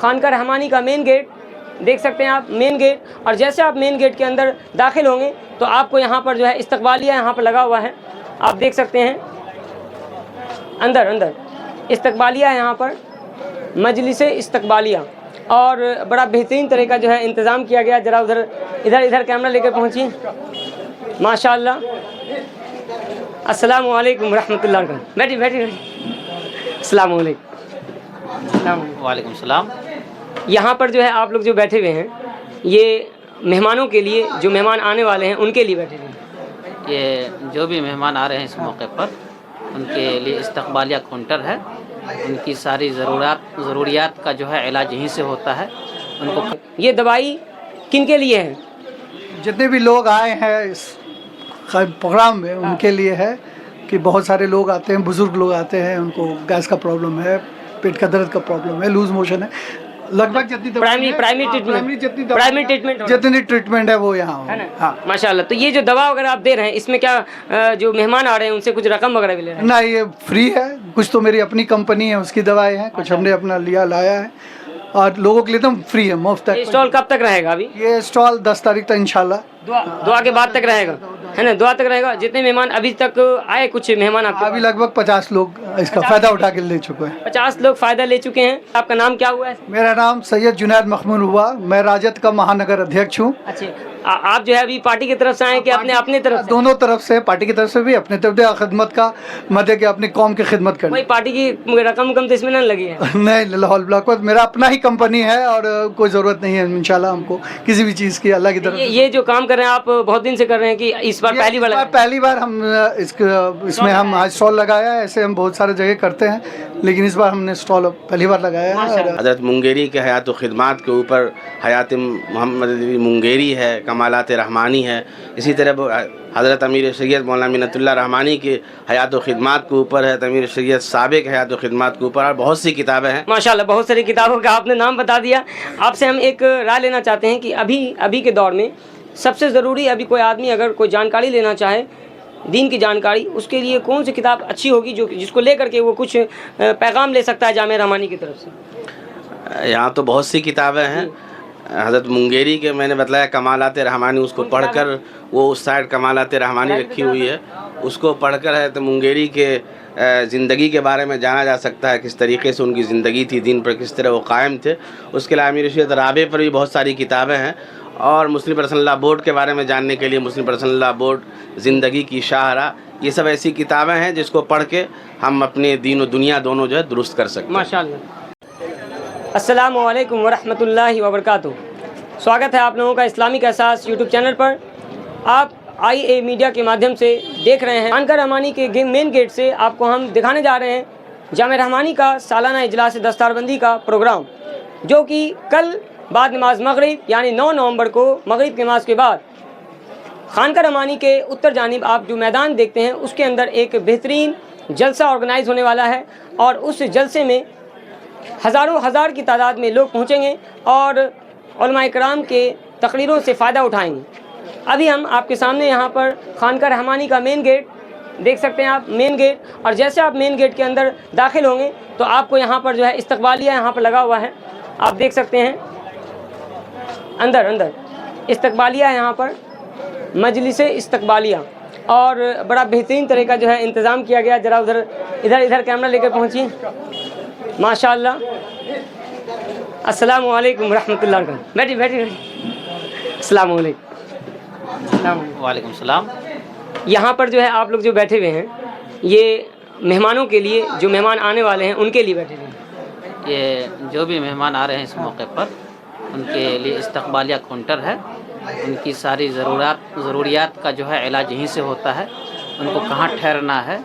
खानका रहमानी का main gate देख सकते हैं आप, मेन गेट। और जैसे आप मेन गेट के अंदर दाखिल होंगे तो आपको यहाँ पर जो है इस्तकबालिया यहाँ पर लगा हुआ है, आप देख सकते हैं। अंदर इस्तकबालिया है यहाँ पर, मजलिस इस्तकबालिया, और बड़ा बेहतरीन तरह का जो है इंतज़ाम किया गया। ज़रा इधर कैमरा लेकर पहुँचिए। माशाअल्लाह। अस्सलामु अलैकुम रहमतुल्लाह। बैठिए। अस्सलामु अलैकुम। वालेकुम सलाम। यहाँ पर जो है आप लोग जो बैठे हुए हैं, ये मेहमानों के लिए, जो मेहमान आने वाले हैं उनके लिए बैठे हुए हैं। ये जो भी मेहमान आ रहे हैं इस मौके पर, उनके लिए इस्तकबालिया काउंटर है। उनकी सारी ज़रूरियात का जो है इलाज यहीं से होता है। उनको ये दवाई किन के लिए है? जितने भी लोग आए हैं इस प्रोग्राम में उनके लिए है कि बहुत सारे लोग आते हैं, बुज़ुर्ग लोग आते हैं, उनको गैस का प्रॉब्लम है, पेट का दर्द का प्रॉब्लम है, लूज मोशन है, लगभग जितनी प्राइमरी ट्रीटमेंट जितनी ट्रीटमेंट है वो यहाँ है ना। हाँ माशाल्लाह। तो ये जो दवा वगैरह आप दे रहे हैं, इसमें क्या जो मेहमान आ रहे हैं उनसे कुछ रकम वगैरह भी ले रहे हैं? ना, ये फ्री है। कुछ तो मेरी अपनी कंपनी है उसकी दवाएं हैं, कुछ हमने अपना लाया है, और लोगों के लिए तो फ्री है, मुफ्त है। ये स्टॉल कब तक रहेगा? अभी ये स्टॉल 10 तारीख तक इंशाल्लाह, दुआ के बाद तक रहेगा, है ना? दुआ तक रहेगा। जितने मेहमान अभी तक आए, कुछ मेहमान आपके अभी लगभग 50 लोग इसका फ़ायदा उठा के ले चुके हैं। 50 लोग फ़ायदा ले चुके हैं। आपका नाम क्या हुआ है? मेरा नाम सैयद जुनैद मखमून हुआ, मैं राजद का महानगर अध्यक्ष हूँ। अच्छा, आप जो है अभी पार्टी की तरफ से आए कि अपने तरफ से? दोनों तरफ से, पार्टी की तरफ से भी, अपने तरफ से खिदमत का मदे के अपनी कौम की खिदमत करनी। कोई पार्टी की रकम तो इसमें नहीं लगी है? नहीं, लाहौल ब्लॉक पर मेरा अपना ही कंपनी है और कोई ज़रूरत नहीं है इंशाल्लाह हमको किसी भी चीज़ की, अल्लाह की तरफ। ये जो काम कर रहे हैं आप बहुत दिन से कर रहे हैं कि इस बार पहली बार हम इसमें हम आज स्टॉल लगाया है। ऐसे हम बहुत सारे जगह करते हैं, लेकिन इस बार हमने स्टॉल पहली बार लगाया है। हज़रत मुंगेरी के हयात व खिदमात के ऊपर हयात मोहम्मद मुंगेरी है, कमालात रहमानी है। इसी तरह हज़रत अमीर शरीयत मौलाना मिन्नतुल्लाह रहमानी के हयात व खिदमात के ऊपर है, अमीर शरीयत साबिक़ हयात व खिदमात के ऊपर, और बहुत सी किताबें हैं। माशाल्लाह, बहुत सारी किताबों का आपने नाम बता दिया। आपसे हम एक राय लेना चाहते हैं कि अभी के दौर में सबसे ज़रूरी, अभी कोई आदमी अगर कोई जानकारी लेना चाहे, दीन की जानकारी, उसके लिए कौन सी किताब अच्छी होगी जिसको लेकर के वो कुछ पैगाम ले सकता है जामिया रहमानी की तरफ से? यहाँ तो बहुत सी किताबें हैं। हज़रत मुंगेरी के मैंने बताया कमालात रहमानी, उसको पढ़कर, वो उस साइड कमालात रहमानी रखी हुई है, उसको पढ़कर है तो मुंगेरी के ज़िंदगी के बारे में जाना जा सकता है, किस तरीके से उनकी ज़िंदगी थी, दीन पर किस तरह वो कायम थे। उसके अलावा अमीर शरीयत राबे पर भी बहुत सारी किताबें हैं, और मुस्लिम पर्सनल लॉ बोर्ड के बारे में जानने के लिए मुस्लिम पर्सनल लॉ बोर्ड, ज़िंदगी की शाहरा, ये सब ऐसी किताबें हैं जिसको पढ़ के हम अपने दीन और दुनिया दोनों जो है दुरुस्त कर सकते हैं। माशाअल्लाह। अस्सलामु अलैकुम वरहमतुल्लाहि वबरकातुहू। स्वागत है आप लोगों का इस्लामिक एहसास यूट्यूब चैनल पर। आप IA मीडिया के माध्यम से देख रहे हैं। खानका रहमानी के मेन गेट से आपको हम दिखाने जा रहे हैं जामिया रहमानी का सालाना इजलास दस्तारबंदी का प्रोग्राम, जो कि कल बाद नमाज मगरिब यानी 9 नवंबर को मगरिब की नमाज के बाद खानका रहमानी के उत्तर जानिब आप जो मैदान देखते हैं उसके अंदर एक बेहतरीन जलसा ऑर्गेनाइज होने वाला है, और उस जलसे में हज़ार की तादाद में लोग पहुँचेंगे और उलमा इकराम के तकरीरों से फ़ायदा उठाएंगे। अभी हम आपके सामने यहाँ पर खानका रहमानी का मेन गेट देख सकते हैं आप, मेन गेट। और जैसे आप मेन गेट के अंदर दाखिल होंगे तो आपको यहाँ पर जो है इस्तकबालिया यहाँ पर लगा हुआ है, आप देख सकते हैं। अंदर इस्तकबालिया है यहाँ पर, मजलिस इस्तकबालिया, और बड़ा बेहतरीन तरह का जो है इंतज़ाम किया गया। ज़रा इधर कैमरा लेकर पहुँचिए। माशाअल्लाह। अस्सलामु अलैकुम रहमतुल्लाह। बैठिए। अस्सलामु अलैकुम। वालेकुम सलाम। यहाँ पर जो है आप लोग जो बैठे हुए हैं, ये मेहमानों के लिए, जो मेहमान आने वाले हैं उनके लिए बैठे हुए हैं। ये जो भी मेहमान आ रहे हैं इस मौके पर, उनके लिए इस्तकबालिया काउंटर है। उनकी सारी ज़रूरियात का जो है इलाज यहीं से होता है। उनको कहाँ ठहरना है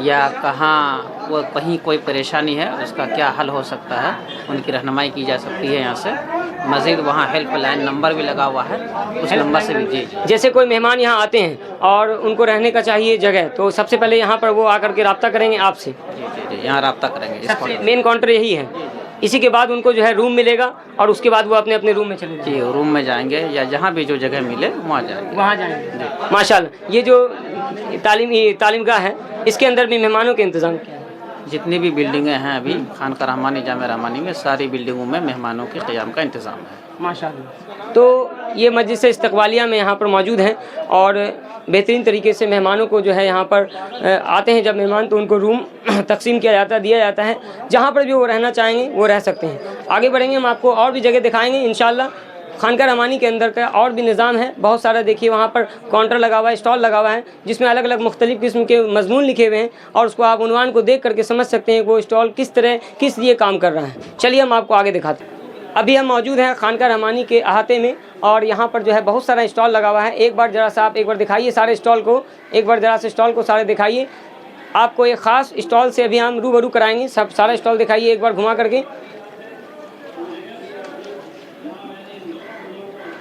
या कहाँ वो कहीं कोई परेशानी है, उसका क्या हल हो सकता है, उनकी रहनुमाई की जा सकती है यहाँ से। मज़ीद वहाँ हेल्पलाइन नंबर भी लगा हुआ है, उस नंबर से भी जी। जैसे कोई मेहमान यहाँ आते हैं और उनको रहने का चाहिए जगह, तो सबसे पहले यहाँ पर वो आकर के रब्ता करेंगे आपसे? जी, यहाँ रब्ता करेंगे। सबसे मेन काउंटर यही है। इसी के बाद उनको जो है रूम मिलेगा, और उसके बाद वो अपने रूम में चले जाएंगे। जी, रूम में जाएंगे या जहाँ भी जो जगह मिले वहाँ जाएंगे। माशाल्लाह। ये जो तालीमगाह है, इसके अंदर भी मेहमानों के इंतज़ाम किया है? जितनी भी बिल्डिंगें हैं अभी खानका रहमानी जामे रहमानी में, सारी बिल्डिंगों में मेहमानों के क़याम का इंतज़ाम है माशाअल्लाह। तो ये मजलिस इस्तक़बालिया में यहाँ पर मौजूद हैं और बेहतरीन तरीके से मेहमानों को जो है यहाँ पर आते हैं जब मेहमान, तो उनको रूम तकसीम किया जाता है, दिया जाता है, जहाँ पर भी वो रहना चाहेंगे वो रह सकते हैं। आगे बढ़ेंगे, हम आपको और भी जगह दिखाएँगे इंशाअल्लाह। खानका रहमानी के अंदर का और भी निज़ाम है बहुत सारा। देखिए वहाँ पर काउंटर लगा हुआ है, स्टॉल लगा हुआ है, जिसमें अलग अलग मुख्तलिफ़ किस्म के मजमून लिखे हुए हैं और उसको आप उन्वान को देख करके समझ सकते हैं वो स्टॉल किस तरह किस लिए काम कर रहा है। चलिए हम आपको आगे दिखाते हैं। अभी हम मौजूद हैं खानका रहमानी के अहाते में और यहाँ पर जो है बहुत सारा स्टॉल लगा हुआ है। एक बार ज़रा सा आप एक बार दिखाइए सारे स्टॉल को, एक बार ज़रा से स्टॉल को सारे दिखाइए। आपको एक ख़ास स्टॉल से अभी हम रूबरू कराएँगे, सब सारा स्टॉल दिखाइए एक बार घुमा करके।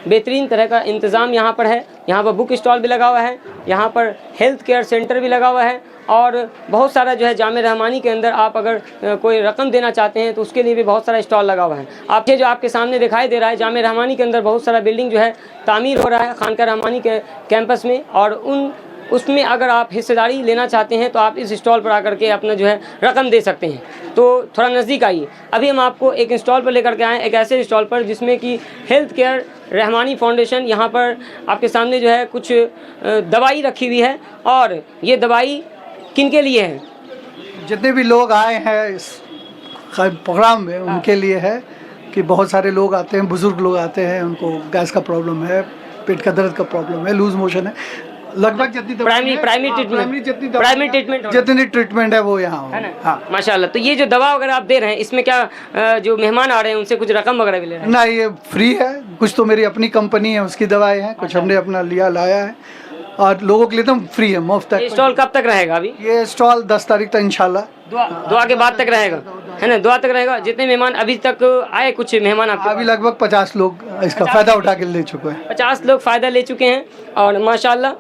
बेहतरीन तरह का इंतज़ाम यहाँ पर है। यहाँ पर बुक स्टॉल भी लगा हुआ है, यहाँ पर हेल्थ केयर सेंटर भी लगा हुआ है और बहुत सारा जो है जामे रहमानी के अंदर आप अगर कोई रकम देना चाहते हैं तो उसके लिए भी बहुत सारा स्टॉल लगा हुआ है। आपके जो आपके सामने दिखाई दे रहा है जामे रहमानी के अंदर बहुत सारा बिल्डिंग जो है तामीर हो रहा है खानका रहमानी के कैंपस में, और उसमें अगर आप हिस्सेदारी लेना चाहते हैं तो आप इस स्टॉल पर आकर के अपना जो है रकम दे सकते हैं। तो थोड़ा नज़दीक आइए। अभी हम आपको एक स्टॉल पर लेकर के आए, एक ऐसे स्टॉल पर जिसमें कि हेल्थ केयर रहमानी फाउंडेशन, यहाँ पर आपके सामने जो है कुछ दवाई रखी हुई है और ये दवाई किन के लिए है? जितने भी लोग आए हैं इस प्रोग्राम में उनके लिए है कि बहुत सारे लोग आते हैं, बुज़ुर्ग लोग आते हैं, उनको गैस का प्रॉब्लम है, पेट का दर्द का प्रॉब्लम है, लूज मोशन है, लगभग जितनी जितनी ट्रीटमेंट है वो यहाँ है ना। हाँ माशाल्लाह। तो ये जो दवा वगैरह आप दे रहे हैं इसमें क्या जो मेहमान आ रहे हैं उनसे कुछ रकम वगैरह भी ले रहे हैं? ना, ये फ्री है। कुछ तो मेरी अपनी कंपनी है उसकी दवाएं हैं, कुछ हमने अपना लाया है और लोगों के लिए तो फ्री है, मुफ्त है। ये स्टॉल कब तक रहेगा? अभी ये स्टॉल 10 तारीख तक इंशाल्लाह दुआ के बाद तक रहेगा, है ना? दुआ तक रहेगा। जितने मेहमान अभी तक आए, कुछ मेहमान आपके अभी लगभग 50 लोग इसका फ़ायदा उठा के ले चुके हैं। 50 लोग फ़ायदा ले चुके हैं और माशाल्लाह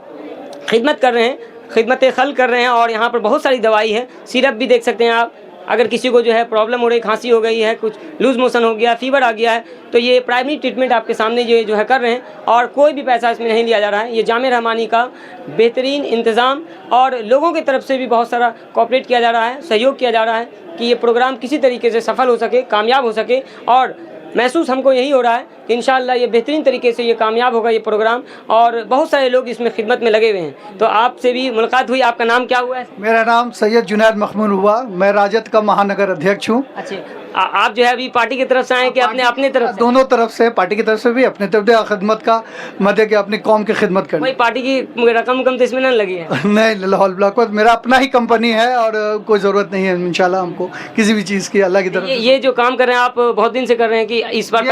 खिदमत कर रहे हैं, खिदमत खल कर रहे हैं। और यहाँ पर बहुत सारी दवाई है, सिरप भी देख सकते हैं आप। अगर किसी को जो है प्रॉब्लम हो रही, खांसी हो गई है, कुछ लूज मोशन हो गया, फीवर आ गया है, तो ये प्राइमरी ट्रीटमेंट आपके सामने ये जो है कर रहे हैं और कोई भी पैसा इसमें नहीं लिया जा रहा है। ये जामे रहमानी का बेहतरीन इंतज़ाम और लोगों की तरफ से भी बहुत सारा कोऑपरेट किया जा रहा है, सहयोग किया जा रहा है कि ये प्रोग्राम किसी तरीके से सफल हो सके, कामयाब हो सके। और महसूस हमको यही हो रहा है कि इंशाअल्लाह ये बेहतरीन तरीके से ये कामयाब होगा ये प्रोग्राम, और बहुत सारे लोग इसमें खिदमत में लगे हुए हैं। तो आपसे भी मुलाकात हुई। आपका नाम क्या हुआ है? मेरा नाम सैयद जुनैद मखमून हुआ, मैं राजद का महानगर अध्यक्ष हूँ। अच्छा, आप जो है अभी पार्टी की तरफ से आए कि अपने तरफ से? दोनों तरफ से, पार्टी की तरफ से भी, अपने तरफ से खिदमत का मदे के अपनी कौम की खिदमत करनी। कोई पार्टी की रकम तो इसमें नहीं लगी है? नहीं, लाहौल ब्लॉक में मेरा अपना ही कंपनी है और कोई ज़रूरत नहीं है इंशाल्लाह हमको किसी भी चीज़ की, अल्लाह की तरफ। ये जो काम कर रहे हैं आप बहुत दिन से कर रहे हैं कि इस बार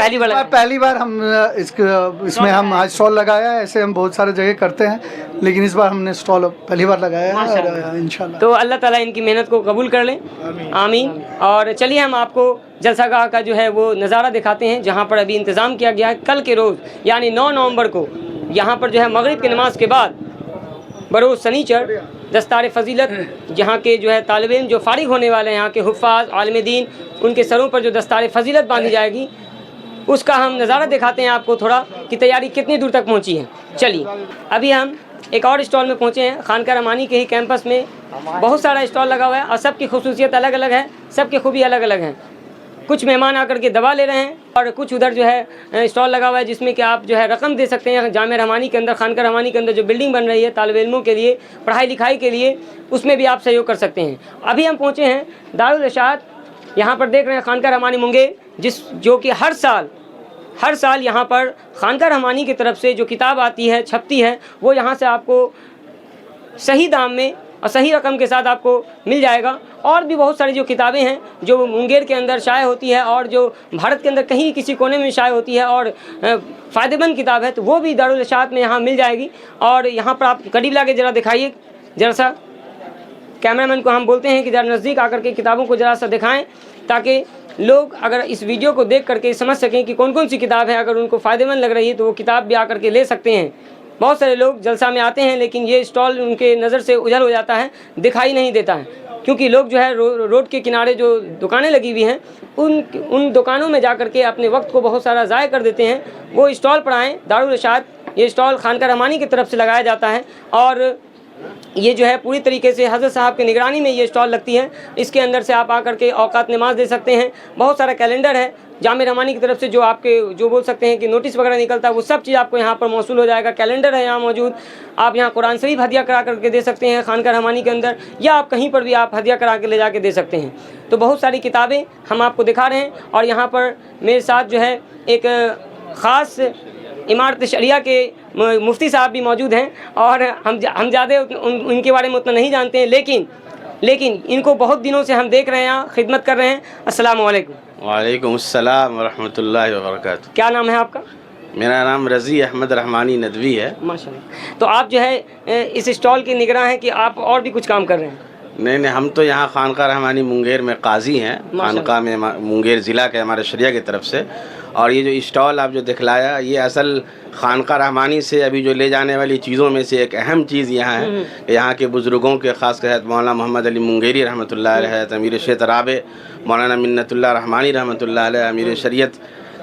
पहली बार हम इसमें हम आज स्टॉल लगाया है। ऐसे हम बहुत सारे जगह करते हैं लेकिन इस बार हमने स्टॉल पहली बार लगाया है और इंशाल्लाह तो अल्लाह ताला इनकी मेहनत को कबूल कर लें, आमीन। और चलिए हम आपको जलसागाह का जो है वो नज़ारा दिखाते हैं जहाँ पर अभी इंतज़ाम किया गया है। कल के रोज़ यानी 9 नवंबर को यहाँ पर जो है मगरिब की नमाज के बाद बरोज़ सनीचर दस्तार फ़जीलत जहाँ के जो है तालिब इल्म जो फ़ारिग होने वाले हैं, यहाँ के हुफ़ाज़ आलिम दीन, उनके सरों पर जो दस्तार फ़जीलत बांधी जाएगी उसका हम नज़ारा दिखाते हैं आपको थोड़ा कि तैयारी कितनी दूर तक पहुँची है। चलिए अभी हम एक और स्टॉल में पहुँचे हैं। खानका रहमानी के ही कैंपस में बहुत सारा स्टॉल लगा हुआ है और सबकी खूसूसियत अलग अलग है, सबकी खूबी अलग अलग हैं। कुछ मेहमान आकर के दवा ले रहे हैं और कुछ उधर जो है स्टॉल लगा हुआ है जिसमें कि आप जो है रकम दे सकते हैं। जामे रहमानी के अंदर, खानका रहमानी के अंदर जो बिल्डिंग बन रही है तालिब इल्मों के लिए, पढ़ाई लिखाई के लिए, उसमें भी आप सहयोग कर सकते हैं। अभी हम पहुँचे हैं दारुल इरशाद। यहाँ पर देख रहे हैं खानका रहमानी मुंगेर, जो कि हर साल यहाँ पर खानका रहमानी की तरफ से जो किताब आती है, छपती है, वो यहाँ से आपको सही दाम में और सही रकम के साथ आपको मिल जाएगा। और भी बहुत सारी जो किताबें हैं जो मुंगेर के अंदर शाये होती है और जो भारत के अंदर कहीं किसी कोने में शाये होती है और फ़ायदेमंद किताब है, तो वो भी दारुल इरशाद में यहाँ मिल जाएगी। और यहाँ पर आप करीब लाके ज़रा दिखाइए, ज़रा सा कैमरामैन को हम बोलते हैं कि ज़रा नज़दीक आकर के किताबों को ज़रा सा दिखाएँ ताकि लोग अगर इस वीडियो को देख करके समझ सकें कि कौन कौन सी किताब है। अगर उनको फ़ायदेमंद लग रही है तो वो किताब भी आकर के ले सकते हैं। बहुत सारे लोग जलसा में आते हैं लेकिन ये स्टॉल उनके नज़र से उजल हो जाता है, दिखाई नहीं देता है, क्योंकि लोग जो है रोड के किनारे जो दुकानें लगी हुई हैं उन दुकानों में जा कर के अपने वक्त को बहुत सारा ज़ाय कर देते हैं। वो स्टॉल पर आएँ। दारुल इरशाद ये स्टॉल खानका रहमानी की तरफ से लगाया जाता है और ये जो है पूरी तरीके से हज़रत साहब की निगरानी में ये स्टॉल लगती है। इसके अंदर से आप आकर के औकात नमाज दे सकते हैं। बहुत सारा कैलेंडर है जामे रहमानी की तरफ से, जो आपके जो बोल सकते हैं कि नोटिस वगैरह निकलता है, वो सब चीज़ आपको यहाँ पर मौसूल हो जाएगा। कैलेंडर है यहाँ मौजूद। आप यहाँ कुरान शरीफ हदिया करा करके दे सकते हैं खानका रहमानी के अंदर, या आप कहीं पर भी आप हदिया करा के ले जाके दे सकते हैं। तो बहुत सारी किताबें हम आपको दिखा रहे हैं। और यहाँ पर मेरे साथ जो है एक ख़ास इमारत शरिया के मुफ्ती साहब भी मौजूद हैं, और हम ज़्यादा उनके बारे में उतना नहीं जानते हैं, लेकिन इनको बहुत दिनों से हम देख रहे हैं, यहाँ खिदमत कर रहे हैं। अस्सलाम वालेकुम। वालेकुम अस्सलाम व रहमतुल्लाहि व बरकातुहू। क्या नाम है आपका? मेरा नाम रज़ी अहमद रहमानी नदवी है। माशाल्लाह। तो आप जो है इस स्टॉल के निगरान हैं कि आप और भी कुछ काम कर रहे हैं? नहीं, हम तो यहाँ खानका रहमानी मुंगेर में काजी हैं, खानका में मुंगेर ज़िला के हमारे शरिया की तरफ से। और ये जो स्टॉल आप जो दिखलाया, ये असल खानका रहमानी से अभी जो ले जाने वाली चीज़ों में से एक अहम चीज़ यहाँ है। यहाँ के बुज़ुर्गों के ख़ास कर मौलाना मोहम्मद अली मुंगेरी रहमतुल्लाह अलैह, अमीर शरीयत राबे मौलाना मिन्नतुल्लाह रहमानी रहमतुल्लाह अलैह, अमीर शरीयत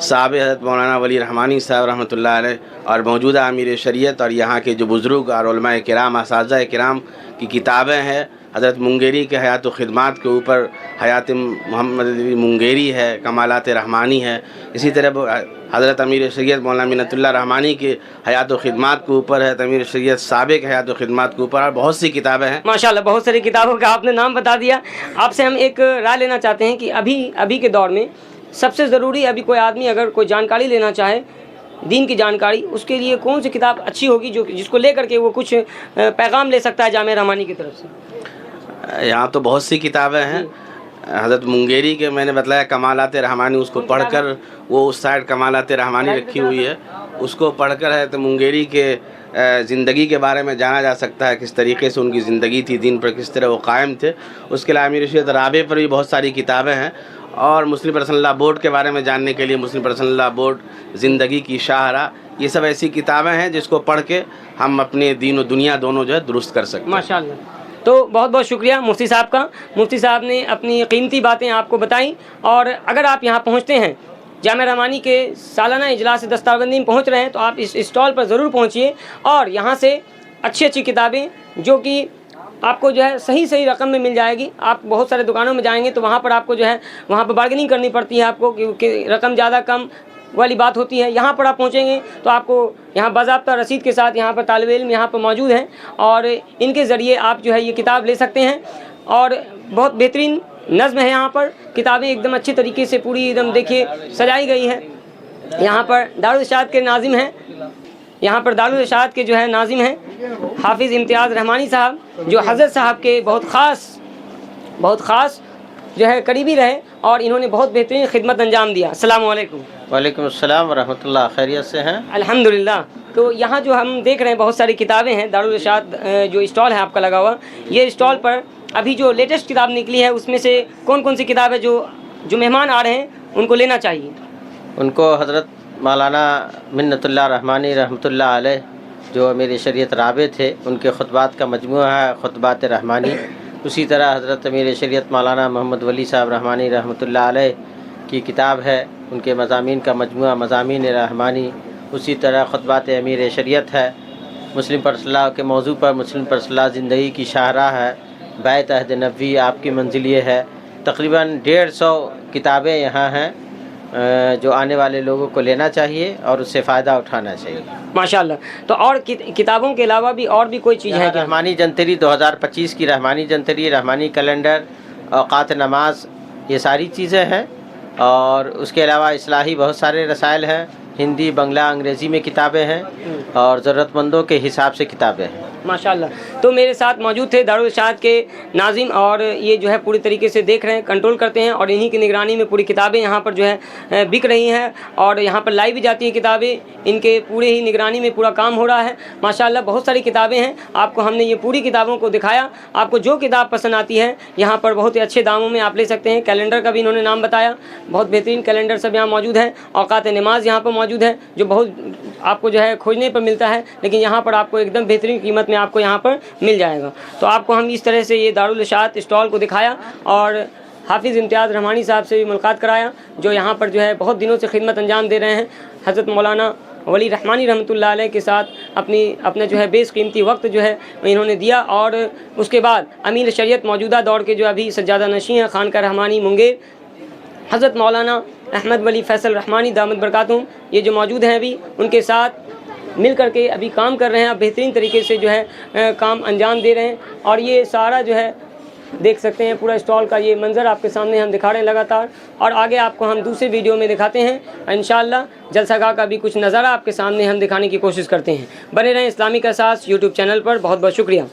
साहब हज़रत मौलाना वली रहमानी साहब रहमतुल्लाह अलैह, और मौजूदा अमीर शरीयत और यहाँ के जो बुज़ुर्ग और उलमाए किराम असातिज़ा किराम की किताबें हैं। हज़रत मुंगेरी के हयात व ख़िदमात के ऊपर हयात मोहम्मद अली मुंगेरी है, कमालात रहमानी है। इसी तरह हज़रत अमीर शरीयत मौलाना मिन्नतुल्लाह रहमानी के हयात व ख़िदमात के ऊपर है, अमीर शरीयत साबिक़ के हयात व ख़िदमात के ऊपर, और बहुत सी किताबें हैं। माशाल्लाह, बहुत सारी किताबों का आपने नाम बता दिया। आपसे हम एक राय लेना चाहते हैं कि अभी के दौर में सबसे ज़रूरी, अभी कोई आदमी अगर कोई जानकारी लेना चाहे दीन की जानकारी, उसके लिए कौन सी किताब अच्छी होगी जिसको लेकर के वो कुछ पैगाम ले सकता है जामे रहमानी की तरफ से? यहाँ तो बहुत सी किताबें हैं। हज़रत मुंगेरी के मैंने बताया कमालात रहमानी, उसको पढ़कर वो उस साइड कमालात रहमानी रखी हुई है, उसको पढ़कर है तो मुंगेरी के ज़िंदगी के बारे में जाना जा सकता है, किस तरीके से उनकी ज़िंदगी थी, दीन पर किस तरह वो कायम थे। उसके अलावा अमीर शरीयत राबे पर भी बहुत सारी किताबें हैं। और मुस्लिम पर्सनल लॉ बोर्ड के बारे में जानने के लिए मुस्लिम पर्सनल लॉ बोर्ड, ज़िंदगी की शाहरा, ये सब ऐसी किताबें हैं जिसको पढ़ के हम अपने दीन और दुनिया दोनों जो है दुरुस्त कर सकते हैं। माशाल्लाह। तो बहुत बहुत शुक्रिया मुफ्ती साहब का। मुफ्ती साहब ने अपनी कीमती बातें आपको बताई। और अगर आप यहाँ पहुँचते हैं, जामे रहमानी के सालाना इजलास दस्तारबंदी में पहुँच रहे हैं, तो आप इस स्टॉल पर ज़रूर पहुँचिए और यहाँ से अच्छी किताबें जो कि आपको जो है सही रकम में मिल जाएगी। आप बहुत सारे दुकानों में जाएंगे तो वहाँ पर आपको जो है वहाँ पर बार्गेनिंग करनी पड़ती है आपको, क्योंकि रकम ज़्यादा कम वाली बात होती है। यहाँ पर आप पहुँचेंगे तो आपको यहाँ बाज़ाब्ता रसीद के साथ यहाँ पर तालिब इल्म यहाँ पर मौजूद हैं, और इनके ज़रिए आप जो है ये किताब ले सकते हैं। और बहुत बेहतरीन नज़्म है यहाँ पर, किताबें एकदम अच्छी तरीके से पूरी एकदम देखिए सजाई गई है। यहाँ पर दारुल इरशाद के नाजिम हैं, यहाँ पर दारुल इरशाद के जो है नाजिम हैं हाफिज़ इम्तियाज़ रहमानी साहब, जो हज़रत साहब के बहुत ख़ास जो है करीबी रहे, और इन्होंने बहुत बेहतरीन खिदमत अंजाम दिया। अस्सलाम वालेकुम। वालेकुम अस्सलाम व रहमतुल्लाह। खैरियत से हैं? अल्हम्दुलिल्लाह। तो यहाँ जो हम देख रहे हैं बहुत सारी किताबें हैं। दारुल इरशाद जो स्टॉल है आपका लगा हुआ, ये स्टॉल पर अभी जो लेटेस्ट किताब निकली है उसमें से कौन कौन सी किताब है जो मेहमान आ रहे हैं उनको लेना चाहिए? उनको हज़रत मौलाना मिन्नतुल्लाह रहमानी रहमतुल्लाह अलैह, जो अमीर शरीयत राबे थे, उनके खुतबात का मजमूआ है खुतबात रहमानी। उसी तरह हज़रत अमीर शरीयत मौलाना मोहम्मद वली साहब रहमानी रहमतुल्लाह अलैह की किताब है, उनके मज़ामीन का मजमूआ मज़ामीन रहमानी। उसी तरह खुतबात अमीर शरीयत है। मुस्लिम पर्सनल के मौजू पर मुस्लिम पर्सनल ज़िंदगी की शाहरा है, बैत अहद नबी आपकी मंजिल ये है। तकरीबन 150 किताबें यहाँ हैं जो आने वाले लोगों को लेना चाहिए और उससे फ़ायदा उठाना चाहिए। माशाल्लाह। तो और किताबों के अलावा भी और भी कोई चीज़ है क्या? रहमानी जंतरी 2025 की रहमानी जंतरी, रहमानी कैलेंडर, औक़ात नमाज, ये सारी चीज़ें हैं। और उसके अलावा इस्लाही बहुत सारे रसायल हैं, हिंदी, बंगला, अंग्रेज़ी में किताबें हैं, और ज़रूरतमंदों के हिसाब से किताबें हैं। माशाल्लाह। तो मेरे साथ मौजूद थे दारुल इरशाद के नाजिम, और ये जो है पूरी तरीके से देख रहे हैं, कंट्रोल करते हैं, और इन्हीं की निगरानी में पूरी किताबें यहाँ पर जो है बिक रही हैं, और यहाँ पर लाई भी जाती हैं किताबें। इनके पूरे ही निगरानी में पूरा काम हो रहा है। माशाल्लाह बहुत सारी किताबें हैं। आपको हमने ये पूरी किताबों को दिखाया। आपको जो किताब पसंद आती है यहाँ पर बहुत ही अच्छे दामों में आप ले सकते हैं। कैलेंडर का भी इन्होंने नाम बताया, बहुत बेहतरीन कैलेंडर सब यहाँ मौजूद है। औक़ात नमाज यहाँ पर मौजूद है, जो बहुत आपको जो है खोजने पर मिलता है, लेकिन यहाँ पर आपको एकदम बेहतरीन कीमत में आपको यहाँ पर मिल जाएगा। तो आपको हम इस तरह से ये दारुल इरशाद स्टॉल को दिखाया, और हाफिज़ इम्तियाज़ रहमानी साहब से भी मुलाकात कराया, जो यहाँ पर जो है बहुत दिनों से खिदमत अंजाम दे रहे हैं। हज़रत मौलाना वली रहमानी रहमतुल्लाह अलैह के साथ अपने जो है बेशकीमती वक्त जो है इन्होंने दिया। और उसके बाद अमीर शरीयत मौजूदा दौर के जो अभी सज्जादा नशीं हैं खानका रहमानी मुंगेर हज़रत मौलाना अहमद वली फैसल रहमानी दामद बरकातुहुम, ये जो मौजूद हैं अभी, उनके साथ मिल कर के अभी काम कर रहे हैं, बेहतरीन तरीके से जो है काम अंजाम दे रहे हैं। और ये सारा जो है देख सकते हैं पूरा स्टॉल का ये मंज़र आपके सामने हम दिखा रहे हैं लगातार, और आगे आपको हम दूसरे वीडियो में दिखाते हैं इंशाअल्लाह। जलसागाह का भी कुछ नज़ारा आपके सामने हम दिखाने की कोशिश करते हैं। बने रहें इस्लामिक एहसास यूट्यूब चैनल पर। बहुत बहुत शुक्रिया।